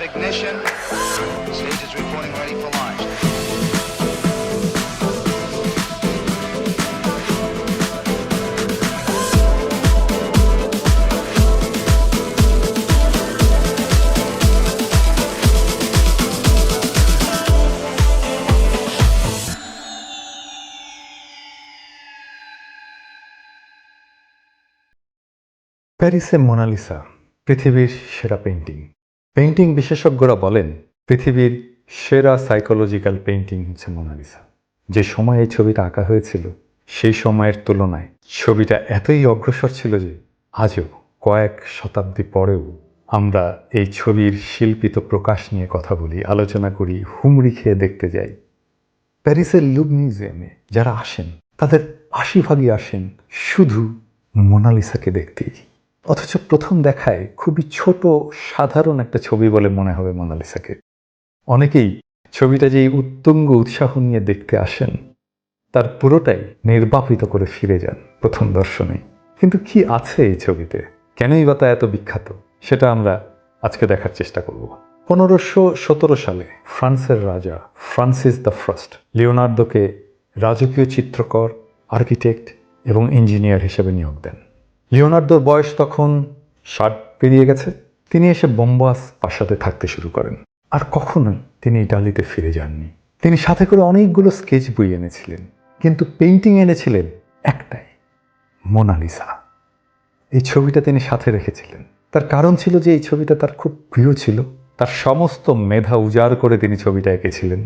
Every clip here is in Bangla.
ignition. Stage is reporting ready for launch. প্যারিসে মোনালিসা পৃথিবীর সেরা পেইন্টিং। পেইন্টিং বিশেষজ্ঞরা বলেন পৃথিবীর সেরা সাইকোলজিক্যাল পেইন্টিং হচ্ছে মোনালিসা। যে সময় এই ছবিটা আঁকা হয়েছিল সেই সময়ের তুলনায় ছবিটা এতই অগ্রসর ছিল যে আজও কয়েক শতাব্দী পরেও আমরা এই ছবির শিল্পিত প্রকাশ নিয়ে কথা বলি, আলোচনা করি, হুমড়ি খেয়ে দেখতে যাই। প্যারিসের লুভ মিউজিয়ামে যারা আসেন তাদের ৮০ ভাগই আসেন শুধু মোনালিসাকে দেখতেই, অথচ প্রথম দেখায় খুবই ছোট সাধারণ একটা ছবি বলে মনে হবে মোনালিসাকে। অনেকেই ছবিটা যেই উত্তুঙ্গ উৎসাহ নিয়ে দেখতে আসেন তার পুরোটাই নির্বাপিত করে ফিরে যান প্রথম দর্শনে। কিন্তু কি আছে এই ছবিতে, কেনই বা তা এত বিখ্যাত, সেটা আমরা আজকে দেখার চেষ্টা করব। 1517 সালে ফ্রান্সের রাজা ফ্রান্সিস দ্য ফার্স্ট লিওনার্দোকে রাজকীয় চিত্রকর, আর্কিটেক্ট এবং ইঞ্জিনিয়ার হিসেবে নিয়োগ দেন। লিওনার্দোর বয়স তখন 60 পেরিয়ে গেছে। তিনি এসে বোম্বাস প্রাসাদে থাকতে শুরু করেন, আর কখনোই তিনি ইটালিতে ফিরে যাননি। তিনি সাথে করে অনেকগুলো স্কেচ বই এনেছিলেন, কিন্তু পেইন্টিং এনেছিলেন একটাই, মোনালিসা। এই ছবিটা তিনি সাথে রেখেছিলেন। তার কারণ ছিল যে এই ছবিটা তার খুব প্রিয় ছিল। তার সমস্ত মেধা উজাড় করে তিনি ছবিটা এঁকেছিলেন।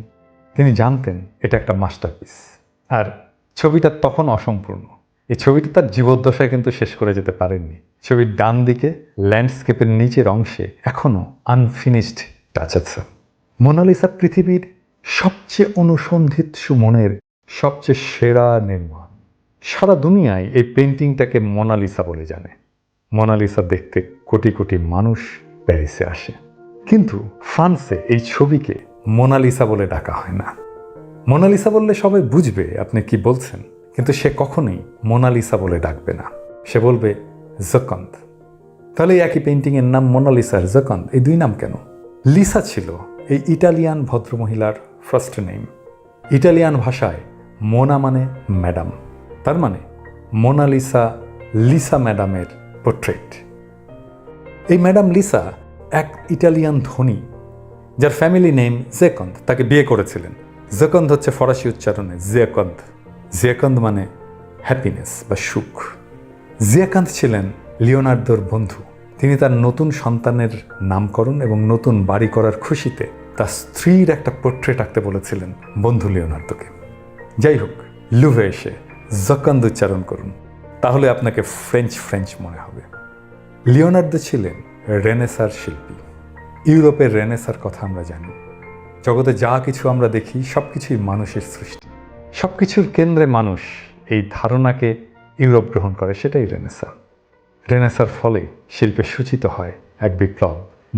তিনি জানতেন এটা একটা মাস্টারপিস, আর ছবিটা তখন অসম্পূর্ণ। এই ছবিটা তার জীবদ্দশায় কিন্তু শেষ করে যেতে পারেননি। ছবির ডান দিকে ল্যান্ডস্কেপের নিচের অংশে এখনও আনফিনিশড টাচ আছে। মোনালিসা পৃথিবীর সবচেয়ে অনুসন্ধিৎসু মনের সবচেয়ে সেরা নির্মাণ। সারা দুনিয়ায় এই পেইন্টিংটাকে মোনালিসা বলে জানে। মোনালিসা দেখতে কোটি কোটি মানুষ প্যারিসে আসে, কিন্তু ফ্রান্সে এই ছবিকে মোনালিসা বলে ডাকা হয় না। মোনালিসা বললে সবাই বুঝবে আপনি কি বলছেন, কিন্তু সে কখনোই মোনালিসা বলে ডাকবে না। সে বলবে জোকন্দ। তাহলে একই পেইন্টিংয়ের নাম মোনালিসা আর জোকন্দ, এই দুই নাম কেন? লিসা ছিল এই ইটালিয়ান ভদ্রমহিলার ফার্স্ট নেম। ইটালিয়ান ভাষায় মোনা মানে ম্যাডাম, তার মানে মোনালিসা লিসা ম্যাডামের পোর্ট্রেট। এই ম্যাডাম লিসা এক ইটালিয়ান ধনী যার ফ্যামিলি নেম জেকন্দ তাকে বিয়ে করেছিলেন। জেকন্দ হচ্ছে ফরাসি উচ্চারণে জিয়াকন্দ। জিয়াকন্দ মানে হ্যাপিনেস বা সুখ। জিয়াকান্ত ছিলেন লিওনার্দোর বন্ধু। তিনি তার নতুন সন্তানের নামকরণ এবং নতুন বাড়ি করার খুশিতে তার স্ত্রীর একটা পোর্ট্রেট আঁকতে বলেছিলেন বন্ধু লিওনার্দোকে। যাই হোক, লুভে এসে জকন্দ উচ্চারণ করুন, তাহলে আপনাকে ফ্রেঞ্চ মনে হবে। লিওনার্দো ছিলেন রেনেসার শিল্পী। ইউরোপের রেনেসার কথা আমরা জানি। জগতে যা কিছু আমরা দেখি সব কিছুই মানুষের সৃষ্টি, সব কিছুর কেন্দ্রে মানুষ, এই ধারণাকে ইউরোপ গ্রহণ করে, সেটাই রেনেসা। রেনেসার ফলে শিল্পে সূচিত হয় এক বিপ্লব।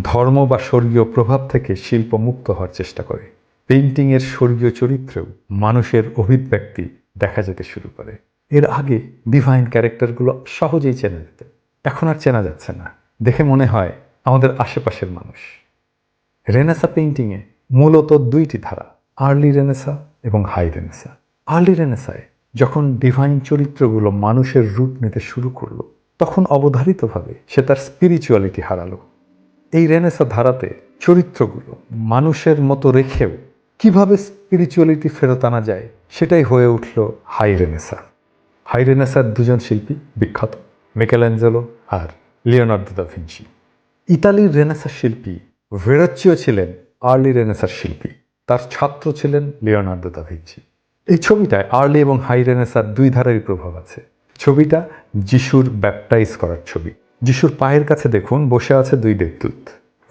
ধর্ম বা স্বর্গীয় প্রভাব থেকে শিল্প মুক্ত হওয়ার চেষ্টা করে। পেইন্টিংয়ের স্বর্গীয় চরিত্রেও মানুষের অভিব্যক্তি দেখা যেতে শুরু করে। এর আগে ডিভাইন ক্যারেক্টারগুলো সহজেই চেনা যেত, এখন আর চেনা যাচ্ছে না। দেখে মনে হয় আমাদের আশেপাশের মানুষ। রেনেসা পেইন্টিংয়ে মূলত দুইটি ধারা, আর্লি রেনেসা এবং হাই রেনেসা। আর্লি রেনেসায় যখন ডিভাইন চরিত্রগুলো মানুষের রূপ নিতে শুরু করলো, তখন অবধারিতভাবে সে তার স্পিরিচুয়ালিটি হারালো। এই রেনেসা ধারাতে চরিত্রগুলো মানুষের মতো রেখেও কিভাবে স্পিরিচুয়ালিটি ফেরত আনা যায়, সেটাই হয়ে উঠল হাই রেনেসা। হাই রেনেসার দুজন শিল্পী বিখ্যাত, মিকেলেঞ্জেলো আর লিওনার্দো দা ভিঞ্চি। ইতালির রেনেসার শিল্পী ভেরোচ্চিও ছিলেন আর্লি রেনেসার শিল্পী। তার ছাত্র ছিলেন লিওনার্দো দা ভিঞ্চি। এই ছবিটায় আর্লি এবং হাই রেনেসার দুই ধারারই প্রভাব আছে। ছবিটা যিশুর ব্যাপটাইজ করার ছবি। যিশুর পায়ের কাছে দেখুন বসে আছে দুই দেবদূত।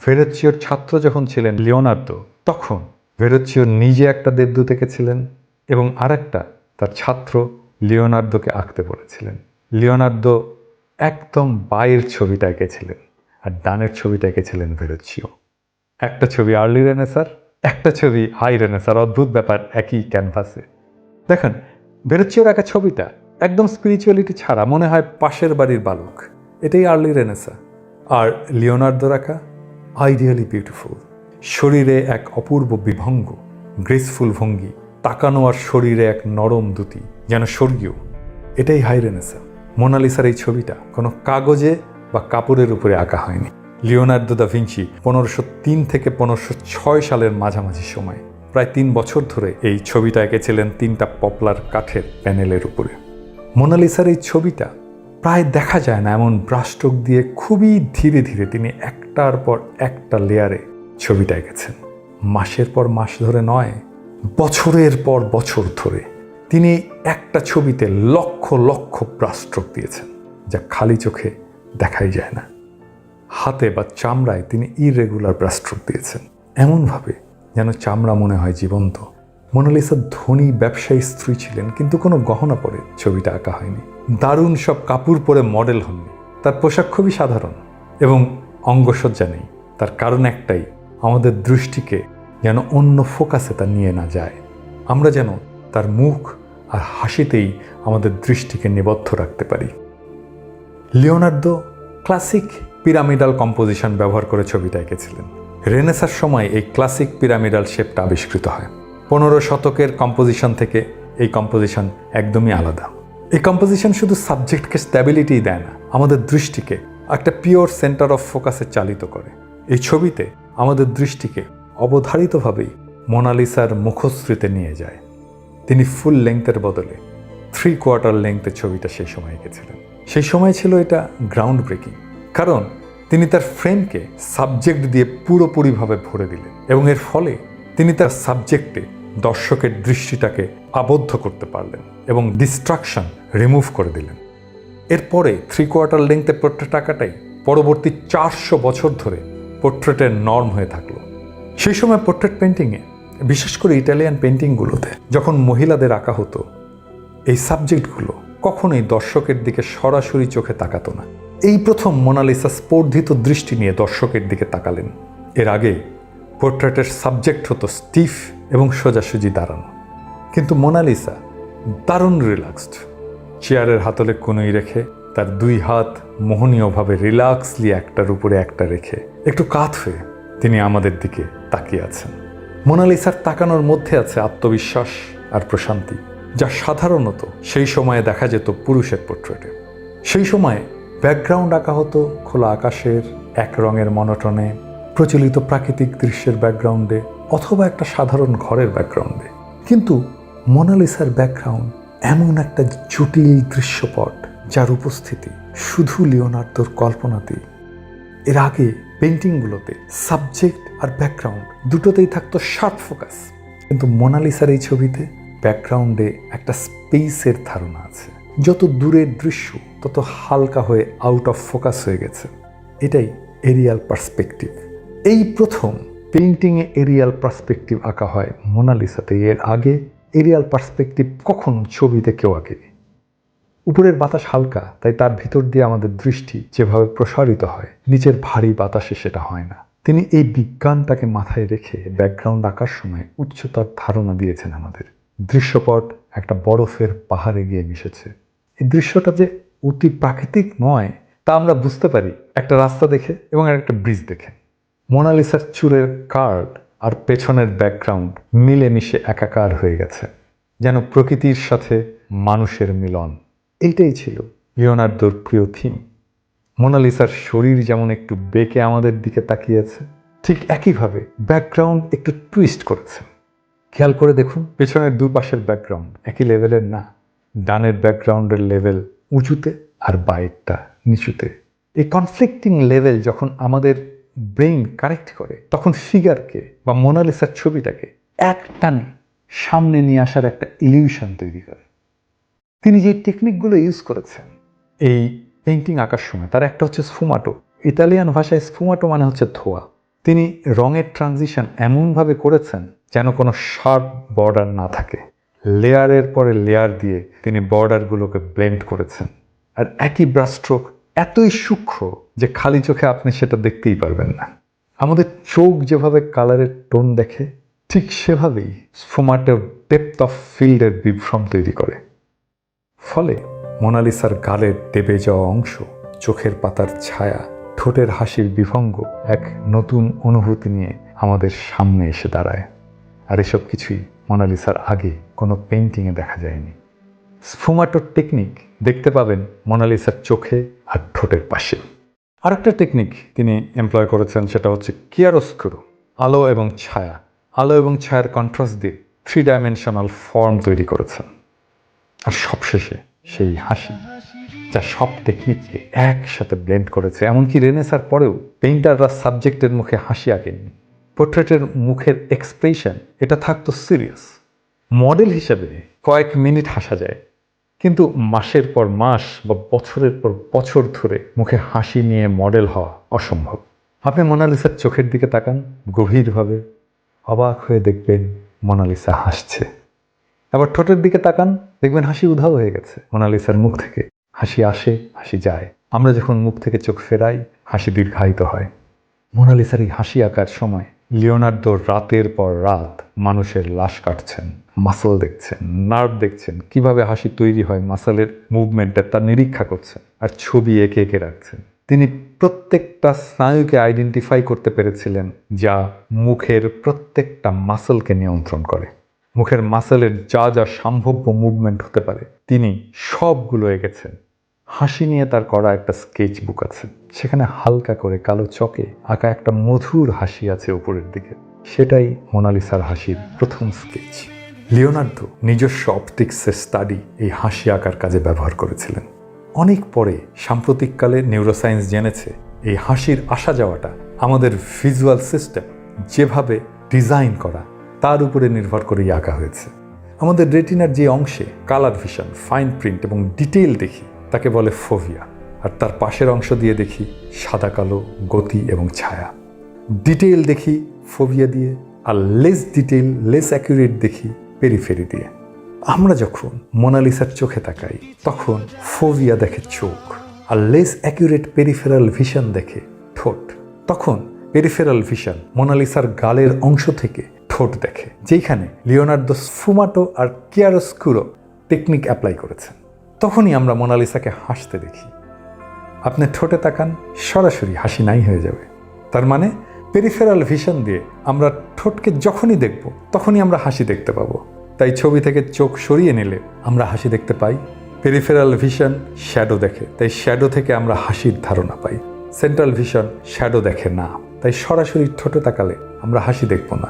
ভেরোচ্চিওর ছাত্র যখন ছিলেন লিওনার্দো, তখন ভেরোচ্চিও নিজে একটা দেবদূত এঁকেছিলেন এবং আরেকটা তার ছাত্র লিওনার্দোকে আঁকতে বলেছিলেন। লিওনার্দো একদম বায়ের ছবিটা এঁকেছিলেন আর ডানের ছবিটা এঁকেছিলেন ভেরোচ্চিও। একটা ছবি আর্লি রেনেসার, একটা ছবি হাই রেনেসার। অদ্ভুত ব্যাপার, একই ক্যানভাসে। দেখেন, ভেরোচ্চিওর আঁকা ছবিটা একদম স্পিরিচুয়ালিটি ছাড়া, মনে হয় পাশের বাড়ির বালক। এটাই আর্লি রেনেসা। আর লিওনার্দোর আঁকা আইডিয়ালি বিউটিফুল, শরীরে এক অপূর্ব বিভঙ্গ, গ্রেসফুল ভঙ্গি, তাকানো আর শরীরে এক নরম দুটি, যেন স্বর্গীয়। এটাই হাই রেনেসাঁ। মোনালিসার এই ছবিটা কোনো কাগজে বা কাপড়ের উপরে আঁকা হয়নি। লিওনার্দো দা ভিঞ্চি 1503 থেকে 1506 সালের মাঝামাঝি সময় প্রায় 3 বছর ধরে এই ছবিটা এঁকেছিলেন 3টা পপলার কাঠের প্যানেলের উপরে। মোনালিসার এই ছবিটা প্রায় দেখা যায় না এমন ব্রাশস্ট্রোক দিয়ে খুবই ধীরে ধীরে তিনি একটার পর একটা লেয়ারে ছবিটা এঁকেছেন। মাসের পর মাস ধরে নয়, বছরের পর বছর ধরে তিনি একটা ছবিতে লক্ষ লক্ষ ব্রাশস্ট্রোক দিয়েছেন, যা খালি চোখে দেখাই যায় না। হাতে বা চামড়ায় তিনি ইরেগুলার ব্রাশস্ট্রোক দিয়েছেন, এমনভাবে যেন চামড়া মনে হয় জীবন্ত। মোনালিসা ধনী ব্যবসায়ী স্ত্রী ছিলেন, কিন্তু কোনো গহনা পরে ছবিটা আঁকা হয়নি। দারুণ সব কাপড় পরে মডেল হননি। তার পোশাক খুবই সাধারণ এবং অঙ্গসজ্জা নেই। তার কারণ একটাই, আমাদের দৃষ্টিকে যেন অন্য ফোকাসে তা নিয়ে না যায়। আমরা যেন তার মুখ আর হাসিতেই আমাদের দৃষ্টিকে নিবদ্ধ রাখতে পারি। লিওনার্দো ক্লাসিক পিরামিডাল কম্পোজিশন ব্যবহার করে ছবিটা এঁকেছিলেন। রেনেসাঁর সময় এই ক্লাসিক পিরামিডাল শেপটা আবিষ্কৃত হয়। 15 শতকের কম্পোজিশন থেকে এই কম্পোজিশন একদমই আলাদা। এই কম্পোজিশন শুধু সাবজেক্টকে স্ট্যাবিলিটিই দেয় না, আমাদের দৃষ্টিকে একটা পিওর সেন্টার অফ ফোকাসে চালিত করে। এই ছবিতে আমাদের দৃষ্টিকে অবধারিতভাবেই মোনালিসার মুখশ্রীতে নিয়ে যায়। তিনি ফুল লেংথের বদলে 3/4 লেংথের ছবিটা সেই সময় এঁকেছিলেন। সেই সময় ছিল এটা গ্রাউন্ড ব্রেকিং, কারণ তিনি তার ফ্রেমকে সাবজেক্ট দিয়ে পুরোপুরিভাবে ভরে দিলেন এবং এর ফলে তিনি তার সাবজেক্টে দর্শকের দৃষ্টিটাকে আবদ্ধ করতে পারলেন এবং ডিস্ট্রাকশন রিমুভ করে দিলেন। এরপরে 3/4 লেংথের পোর্ট্রেট আঁকাটাই পরবর্তী 400 বছর ধরে পোর্ট্রেটের নর্ম হয়ে থাকলো। সেই সময় পোর্ট্রেট পেন্টিংয়ে, বিশেষ করে ইটালিয়ান পেন্টিংগুলোতে যখন মহিলাদের আঁকা হতো, এই সাবজেক্টগুলো কখনোই দর্শকের দিকে সরাসরি চোখে তাকাতো না। এই প্রথম মোনালিসা স্পর্ধিত দৃষ্টি নিয়ে দর্শকের দিকে তাকালেন। এর আগে পোর্ট্রেটের সাবজেক্ট হতো স্টিফ এবং সোজাসুজি দাঁড়ানো, কিন্তু মোনালিসা দারুণ রিল্যাক্সড। চেয়ারের হাতলে কনুই রেখে তার 2 হাত মোহনীয়ভাবে রিল্যাক্সলি একটার উপরে একটা রেখে একটু কাত হয়ে তিনি আমাদের দিকে তাকিয়ে আছেন। মোনালিসার তাকানোর মধ্যে আছে আত্মবিশ্বাস আর প্রশান্তি, যা সাধারণত সেই সময়ে দেখা যেত পুরুষের পোর্ট্রেটে। সেই সময়ে ব্যাকগ্রাউন্ড আঁকা হতো খোলা আকাশের এক রঙের মনোটনে, প্রচলিত প্রাকৃতিক দৃশ্যের ব্যাকগ্রাউন্ডে অথবা একটা সাধারণ ঘরের ব্যাকগ্রাউন্ডে। কিন্তু মোনালিসার ব্যাকগ্রাউন্ড এমন একটা জটিল দৃশ্যপট, যার উপস্থিতি শুধু লিওনার্দোর কল্পনাতেই। এর আগে পেন্টিংগুলোতে সাবজেক্ট আর ব্যাকগ্রাউন্ড দুটোতেই থাকতো শার্প ফোকাস, কিন্তু মোনালিসার এই ছবিতে ব্যাকগ্রাউন্ডে একটা স্পেসের ধারণা আছে। যত দূরের দৃশ্য তত হালকা হয়ে আউট অফ ফোকাস হয়ে গেছে। এটাই এরিয়াল পার্সপেক্টিভ। এই প্রথম পেইন্টিংয়ে এরিয়াল পার্সপেক্টিভ আঁকা হয় মোনালিসাতে। এর আগে এরিয়াল পার্সপেক্টিভ কখনো ছবিতে কেউ আঁকেনি। উপরের বাতাস হালকা, তাই তার ভিতর দিয়ে আমাদের দৃষ্টি যেভাবে প্রসারিত হয়, নিচের ভারী বাতাসে সেটা হয় না। তিনি এই বিজ্ঞানটাকে মাথায় রেখে ব্যাকগ্রাউন্ড আঁকার সময় উচ্চতার ধারণা দিয়েছেন আমাদের। দৃশ্যপট একটা বরফের পাহাড়ে গিয়ে মিশেছে। এই দৃশ্যটা যে অতি প্রাকৃতিক নয় তা আমরা বুঝতে পারি একটা রাস্তা দেখে এবং একটা ব্রিজ দেখে। মোনালিসার চুলের কার্ড আর পেছনের ব্যাকগ্রাউন্ড মিলেমিশে একাকার হয়ে গেছে, যেন প্রকৃতির সাথে মানুষের মিলন। এইটাই ছিল লিওনার্দোর প্রিয় থিম। মোনালিসার শরীর যেমন একটু বেঁকে আমাদের দিকে তাকিয়েছে, ঠিক একইভাবে ব্যাকগ্রাউন্ড একটু টুইস্ট করেছে। খেয়াল করে দেখুন, পেছনের দুপাশের ব্যাকগ্রাউন্ড একই লেভেলের না। ডানের ব্যাকগ্রাউন্ডের লেভেল উঁচুতে আর বাইরটা নিচুতে। এই কনফ্লিক্টিং লেভেল যখন আমাদের ব্রেইন কারেক্ট করে, তখন ফিগারকে বা মোনালিসার ছবিটাকে একটানে সামনে নিয়ে আসার একটা ইলিউশন তৈরি করে। তিনি যে টেকনিকগুলো ইউজ করেছেন এই পেইন্টিং আঁকার সময়, তার একটা হচ্ছে স্ফুমাটো। ইতালিয়ান ভাষায় স্ফুমাটো মানে হচ্ছে ধোয়া। তিনি রঙের ট্রানজিশন এমনভাবে করেছেন যেন কোনো শার্প বর্ডার না থাকে। লেয়ারের পরে লেয়ার দিয়ে তিনি বর্ডারগুলোকে ব্লেন্ড করেছেন। আর একই ব্রাশ স্ট্রোক এতই সূক্ষ্ম যে খালি চোখে আপনি সেটা দেখতেই পারবেন না। আমাদের চোখ যেভাবে কালারের টোন দেখে, ঠিক সেভাবেই স্ফুমাটোর ডেপথ অফ ফিল্ডের বিভ্রম তৈরি করে। ফলে মোনালিসার গালের দেবে যাওয়া অংশ, চোখের পাতার ছায়া, ঠোঁটের হাসির বিভঙ্গ এক নতুন অনুভূতি নিয়ে আমাদের সামনে এসে দাঁড়ায়। আর এসব কিছুই মোনালিসার আগে কোনো পেইন্টিংয়ে দেখা যায়নি। স্ফুমাটোর টেকনিক দেখতে পাবেন মোনালিসার চোখে আর ঠোঁটের পাশে। আরেকটা টেকনিক তিনি এমপ্লয় করেছেন, সেটা হচ্ছে চিয়ারোস্কুরো, আলো এবং ছায়া। আলো এবং ছায়ার কন্ট্রাস্ট দিয়ে 3 ডাইমেনশনাল ফর্ম তৈরি করেছেন। আর সবশেষে সেই হাসি, যা সব টেকনিককে একসাথে ব্লেন্ড করেছে। এমনকি রেনেসার পরেও পেইন্টাররা সাবজেক্টের মুখে হাসি আঁকেননি। পোর্ট্রেটের মুখের এক্সপ্রেশন এটা থাকতো সিরিয়াস। মডেল হিসেবে কয়েক মিনিট হাসা যায়, কিন্তু মাসের পর মাস বা বছরের পর বছর ধরে মুখে হাসি নিয়ে মডেল হওয়া অসম্ভব। আপনি মোনালিসার চোখের দিকে তাকান গভীরভাবে, অবাক হয়ে দেখবেন মোনালিসা হাসছে। আবার ঠোঁটের দিকে তাকান, দেখবেন হাসি উধাও হয়ে গেছে। মোনালিসার মুখ থেকে হাসি আসে, হাসি যায়। আমরা যখন মুখ থেকে চোখ ফেরাই, হাসি দীর্ঘায়িত হয়। মোনালিসার এই হাসি আঁকার সময় লিওনার্দো রাতের পর রাত মানুষের লাশ কাটছেন, মাসল দেখছেন, নার্ভ দেখছেন, কিভাবে হাসি তৈরি হয়, মাসলের মুভমেন্টটা তার নিরীক্ষা করছেন আর ছবি এঁকে এঁকে রাখছেন। তিনি প্রত্যেকটা স্নায়ুকে আইডেন্টিফাই করতে পেরেছিলেন, যা মুখের প্রত্যেকটা মাসলকে নিয়ন্ত্রণ করে। মুখের মাসলের যা যা সম্ভাব্য মুভমেন্ট হতে পারে তিনি সবগুলো এঁকেছেন। হাসি নিয়ে তার করা একটা স্কেচ বুক আছে, সেখানে হালকা করে কালো চকে আঁকা একটা মধুর হাসি আছে উপরের দিকে। সেটাই মোনালিসার হাসির প্রথম স্কেচ। লিওনার্দো নিজস্ব অপটিক্সের স্টাডি এই হাসি আঁকার কাজে ব্যবহার করেছিলেন। অনেক পরে সাম্প্রতিককালে নিউরোসায়েন্স জেনেছে এই হাসির আসা যাওয়াটা আমাদের ভিজুয়াল সিস্টেম যেভাবে ডিজাইন করা তার উপরে নির্ভর করেই আঁকা হয়েছে। আমাদের রেটিনার যে অংশে কালার ভিশন, ফাইন প্রিন্ট এবং ডিটেইল দেখি তাকে বলে ফোভিয়া, আর তার পাশের অংশ দিয়ে দেখি সাদা কালো, গতি এবং ছায়া। ডিটেইল দেখি ফোভিয়া দিয়ে, আর লেস ডিটেইল, লেস অ্যাকুরেট দেখি পেরিফেরি দিয়ে। আমরা যখন মোনালিসার চোখে তাকাই তখন ফোভিয়া দেখে চোখ, আর লেস অ্যাকুরেট পেরিফেরাল ভিশন দেখে ঠোঁট। তখন পেরিফেরাল ভিশন মোনালিসার গালের অংশ থেকে ঠোঁট দেখে, যেখানে লিওনার্দো স্ফুমাটো আর চিয়ারোস্কুরো টেকনিক অ্যাপ্লাই করেছেন। তখনই আমরা মোনালিসাকে হাসতে দেখি। আপনি ঠোঁটে তাকান, সরাসরি হাসি নাই হয়ে যাবে। তার মানে পেরিফেরাল ভিশন দিয়ে আমরা ঠোঁটকে যখনই দেখব তখনই আমরা হাসি দেখতে পাবো। তাই ছবি থেকে চোখ সরিয়ে নিলে আমরা হাসি দেখতে পাই। পেরিফেরাল ভিশন শ্যাডো দেখে, তাই শ্যাডো থেকে আমরা হাসির ধারণা পাই। সেন্ট্রাল ভিশন শ্যাডো দেখে না, তাই সরাসরি ঠোঁটে তাকালে আমরা হাসি দেখব না।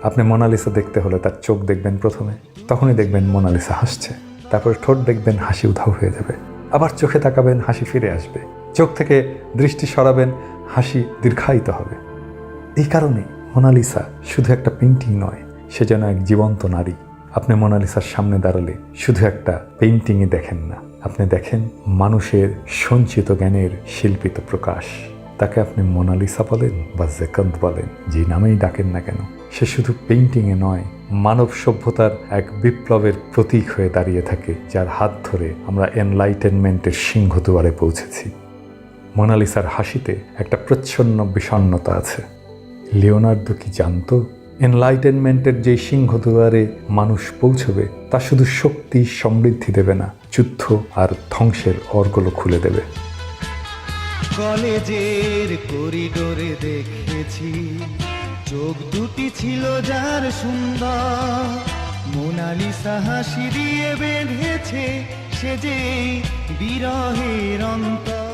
আপনি মোনালিসা দেখতে হলে তার চোখ দেখবেন প্রথমে, তখনই দেখবেন মোনালিসা হাসছে। তারপরে ঠোঁট দেখবেন, হাসি উধাও হয়ে যাবে। আবার চোখে তাকাবেন, হাসি ফিরে আসবে। চোখ থেকে দৃষ্টি সরাবেন, হাসি দীর্ঘায়িত হবে। এই কারণে মোনালিসা শুধু একটা পেইন্টিং নয়, সে যেন এক জীবন্ত নারী। আপনি মোনালিসার সামনে দাঁড়ালে শুধু একটা পেইন্টিংই দেখেন না, আপনি দেখেন মানুষের সঞ্চিত জ্ঞানের শিল্পিত প্রকাশ। তাকে আপনি মোনালিসা বলেন বা জেকন্দ বলেন, যে নামেই ডাকেন না কেন, সে শুধু পেইন্টিংয়ে নয়, মানব সভ্যতার এক বিপ্লবের প্রতীক হয়ে দাঁড়িয়ে থাকে, যার হাত ধরে আমরা এনলাইটেনমেন্টের সিংহদুয়ারে পৌঁছেছি। মোনালিসার হাসিতে একটা প্রচ্ছন্ন বিষণ্ণতা আছে। লিওনার্দো কি জানতো এনলাইটেনমেন্টের যে সিংহদুয়ারে মানুষ পৌঁছবে তা শুধু শক্তি সমৃদ্ধি দেবে না, যুদ্ধ আর ধ্বংসের অর্গলও খুলে দেবে। কলেজের করিডোরে দেখেছি চোখ দুটি ছিল যার সুন্দর, মোনালিসা হাসি দিয়ে বেঁধেছে সে যে বিরহের অন্তর।